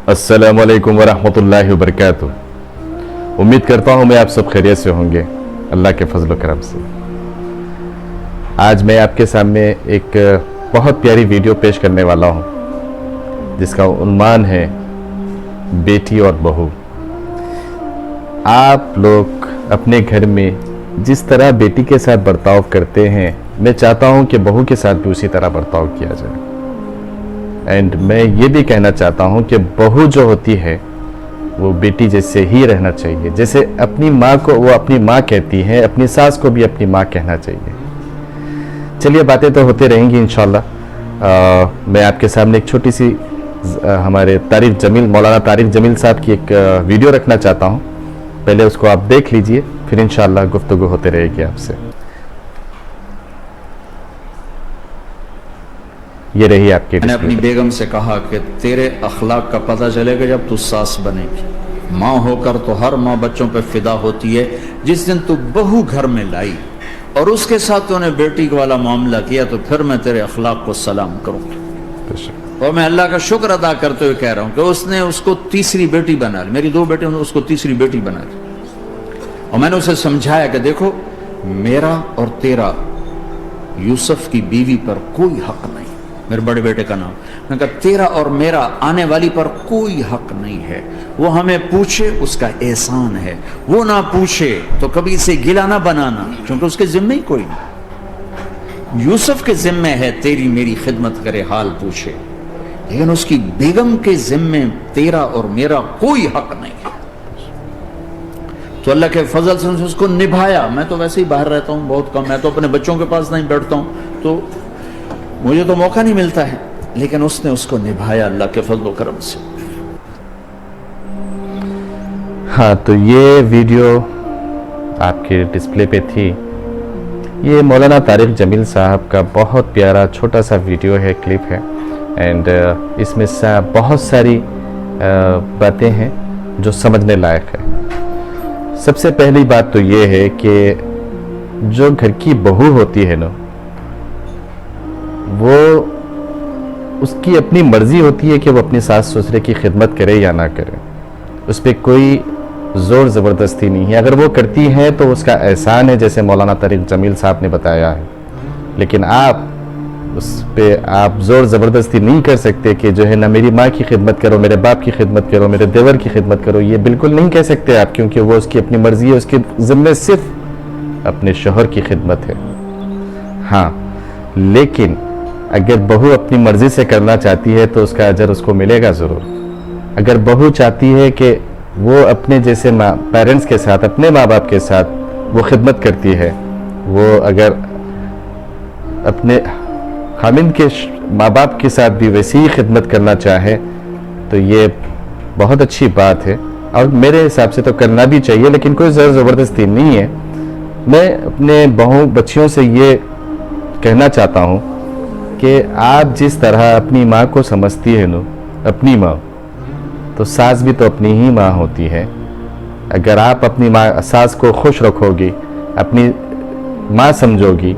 अस्सलामुअलैकुम वरहमतुल्लाहि वबरकातुह। उम्मीद करता हूँ मैं आप सब खैरियत से होंगे अल्लाह के फजल करम से। आज मैं आपके सामने एक बहुत प्यारी वीडियो पेश करने वाला हूँ जिसका उन्वान है बेटी और बहू। आप लोग अपने घर में जिस तरह बेटी के साथ बर्ताव करते हैं, मैं चाहता हूँ कि बहू के साथ भी उसी तरह बर्ताव किया जाए। एंड मैं ये भी कहना चाहता हूँ कि बहू जो होती है वो बेटी जैसे ही रहना चाहिए। जैसे अपनी माँ को वो अपनी माँ कहती है, अपनी सास को भी अपनी माँ कहना चाहिए। चलिए, बातें तो होते रहेंगी इंशाल्लाह। मैं आपके सामने एक छोटी सी हमारे मौलाना तारिक जमील साहब की एक वीडियो रखना चाहता हूँ। पहले उसको आप देख लीजिए, फिर इंशाल्लाह गुफ्तगू होते रहेगी आपसे। ये रही आपके। मैंने अपनी बेगम से कहा कि तेरे अखलाक का पता चलेगा जब तू सास बनेगी। माँ होकर तो हर माँ बच्चों पे फिदा होती है। जिस दिन तू बहू घर में लाई और उसके साथ तूने बेटी वाला मामला किया तो फिर मैं तेरे अखलाक को सलाम करूँगा। और मैं अल्लाह का शुक्र अदा करते हुए कह रहा हूँ कि उसने उसको तीसरी बेटी बना ली। मेरी 2 बेटे, उसको तीसरी बेटी बना ली। और मैंने उसे समझाया कि देखो, मेरा और तेरा यूसुफ की बीवी पर कोई हक नहीं। मेरे बड़े बेटे का नाम, मैंने कहा तेरा और मेरा आने वाली पर कोई हक नहीं है। वो हमें पूछे उसका एहसान है, वो ना पूछे तो कभी इसे गिला ना बनाना, क्योंकि उसके जिम्मे ही कोई नहीं। यूसुफ के जिम्मे है तेरी मेरी खिदमत करे हाल पूछे, लेकिन उसकी बेगम के जिम्मे तेरा और मेरा कोई हक नहीं है। तो अल्लाह के फजल से उसको निभाया। मैं तो वैसे ही बाहर रहता हूँ बहुत कम, मैं तो अपने बच्चों के पास नहीं बैठता हूँ, तो मुझे तो मौका नहीं मिलता है, लेकिन उसने उसको निभाया अल्लाह के फजल करम से। हाँ, तो ये वीडियो आपके डिस्प्ले पे थी। ये मौलाना तारिक जमील साहब का बहुत प्यारा छोटा सा वीडियो है, क्लिप है। एंड इसमें बहुत सारी बातें हैं जो समझने लायक है। सबसे पहली बात तो ये है कि जो घर की बहू होती है ना, वो उसकी अपनी मर्जी होती है कि वो अपनी सास ससुरे की खिदमत करे या ना करे। उस पर कोई ज़ोर ज़बरदस्ती नहीं है। अगर वो करती है तो उसका एहसान है, जैसे मौलाना तारिक जमील साहब ने बताया है। लेकिन आप उस पर आप ज़ोर ज़बरदस्ती नहीं कर सकते कि जो है ना मेरी माँ की खिदमत करो, मेरे बाप की खिदमत करो, मेरे देवर की खिदमत करो। ये बिल्कुल नहीं कह सकते आप, क्योंकि वो उसकी अपनी मर्जी है। उसके ज़िम्मे सिर्फ अपने शोहर की खिदमत है। हाँ, लेकिन अगर बहू अपनी मर्जी से करना चाहती है तो उसका अजर उसको मिलेगा ज़रूर। अगर बहू चाहती है कि वो अपने जैसे पेरेंट्स के साथ, अपने माँ बाप के साथ वो खिदमत करती है, वो अगर अपने खामिन के माँ बाप के साथ भी वैसी ही खिदमत करना चाहे तो ये बहुत अच्छी बात है, और मेरे हिसाब से तो करना भी चाहिए। लेकिन कोई ज़ोर ज़बरदस्ती नहीं है। मैं अपने बहू बच्चियों से ये कहना चाहता हूँ कि आप जिस तरह अपनी माँ को समझती है ना, अपनी माँ, तो सास भी तो अपनी ही माँ होती है। अगर आप अपनी माँ सास को खुश रखोगी, अपनी माँ समझोगी,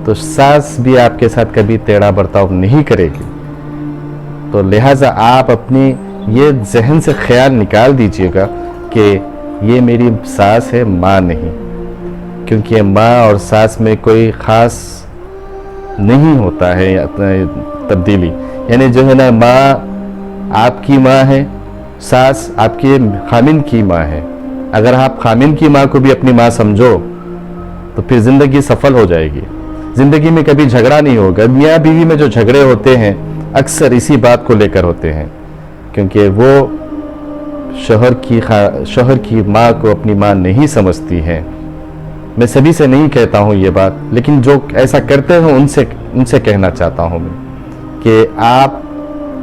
तो सास भी आपके साथ कभी टेढ़ा बर्ताव नहीं करेगी। तो लिहाजा आप अपनी ये जहन से ख्याल निकाल दीजिएगा कि ये मेरी सास है, माँ नहीं। क्योंकि माँ और सास में कोई ख़ास नहीं होता है तब्दीली। यानी जो है ना, माँ आपकी माँ है, सास आपके खामिन की माँ है। अगर आप खामिन की माँ को भी अपनी माँ समझो तो फिर ज़िंदगी सफल हो जाएगी। ज़िंदगी में कभी झगड़ा नहीं होगा। मियाँ बीवी में जो झगड़े होते हैं अक्सर इसी बात को लेकर होते हैं, क्योंकि वो शोहर की माँ को अपनी माँ नहीं समझती है। मैं सभी से नहीं कहता हूँ ये बात, लेकिन जो ऐसा करते हैं उनसे कहना चाहता हूँ मैं कि आप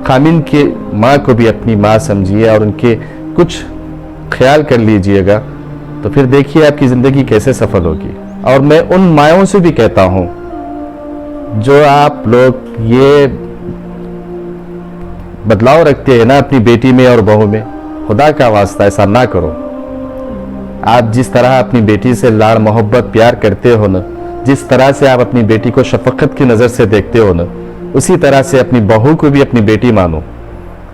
खामिन की माँ को भी अपनी माँ समझिए और उनके कुछ ख्याल कर लीजिएगा, तो फिर देखिए आपकी ज़िंदगी कैसे सफल होगी। और मैं उन मायों से भी कहता हूँ जो आप लोग ये बदलाव रखते हैं ना अपनी बेटी में और बहू में, खुदा का वास्ता ऐसा ना करो। आप जिस तरह अपनी बेटी से लाड़ मोहब्बत प्यार करते हो ना, जिस तरह से आप अपनी बेटी को शफकत की नज़र से देखते हो ना, उसी तरह से अपनी बहू को भी अपनी बेटी मानो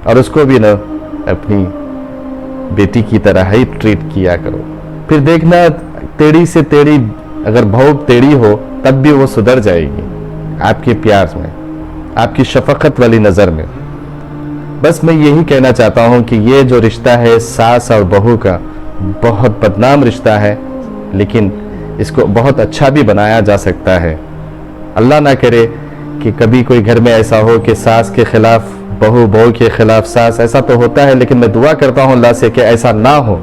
और उसको भी ना अपनी बेटी की तरह ही ट्रीट किया करो। फिर देखना टेढ़ी से टेढ़ी, अगर बहू टेढ़ी हो तब भी वो सुधर जाएगी आपके प्यार में, आपकी शफकत वाली नज़र में। बस मैं यही कहना चाहता हूँ कि ये जो रिश्ता है सास और बहू का, बहुत बदनाम रिश्ता है, लेकिन इसको बहुत अच्छा भी बनाया जा सकता है। अल्लाह ना करे कि कभी कोई घर में ऐसा हो कि सास के खिलाफ बहू, बहू के खिलाफ सास। ऐसा तो होता है, लेकिन मैं दुआ करता हूँ अल्लाह से कि ऐसा ना हो।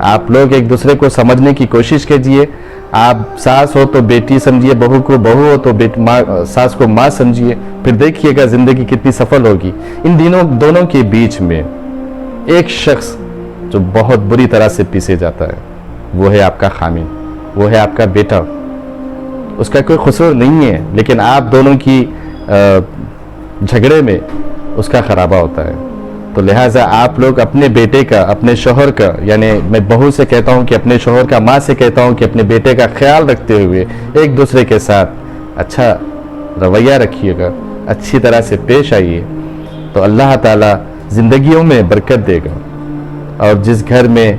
आप लोग एक दूसरे को समझने की कोशिश कीजिए। आप सास हो तो बेटी समझिए बहू को, बहू हो तो सास को माँ समझिए। फिर देखिएगा जिंदगी कितनी सफल होगी। इन दोनों के बीच में एक शख्स जो बहुत बुरी तरह से पीसे जाता है, वो है आपका खामी, वो है आपका बेटा। उसका कोई कसूर नहीं है, लेकिन आप दोनों की झगड़े में उसका खराबा होता है। तो लिहाजा आप लोग अपने बेटे का, अपने शोहर का, यानी मैं बहू से कहता हूँ कि अपने शोहर का, माँ से कहता हूँ कि अपने बेटे का ख्याल रखते हुए एक दूसरे के साथ अच्छा रवैया रखिएगा, अच्छी तरह से पेश आइए, तो अल्लाह ताला ज़िंदगियों में बरकत देगा। और जिस घर में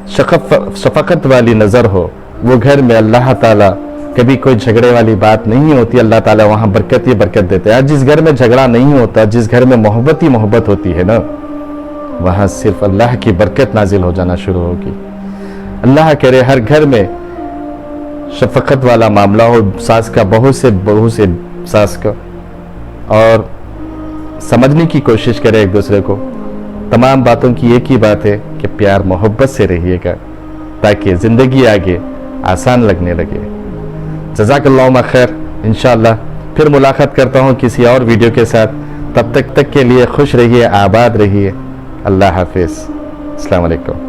शफकत वाली नज़र हो, वो घर में अल्लाह ताला कभी कोई झगड़े वाली बात नहीं होती, अल्लाह ताला वहाँ बरकत ही बरकत देते हैं। जिस घर में झगड़ा नहीं होता, जिस घर में मोहब्बत ही मोहब्बत होती है ना, वहाँ सिर्फ अल्लाह की बरकत नाजिल हो जाना शुरू होगी। अल्लाह करे हर घर में शफकत वाला मामला हो, सास का बहू से, बहू से सास का, और समझने की कोशिश करे एक दूसरे को। तमाम बातों की एक ही बात है कि प्यार मोहब्बत से रहिएगा, ताकि ज़िंदगी आगे आसान लगने लगे। जज़ाकल्लाहु खैर। इंशाअल्लाह फिर मुलाकात करता हूँ किसी और वीडियो के साथ। तब तक के लिए खुश रहिए, आबाद रहिए। अल्लाह हाफिज़। अस्सलाम वालेकुम।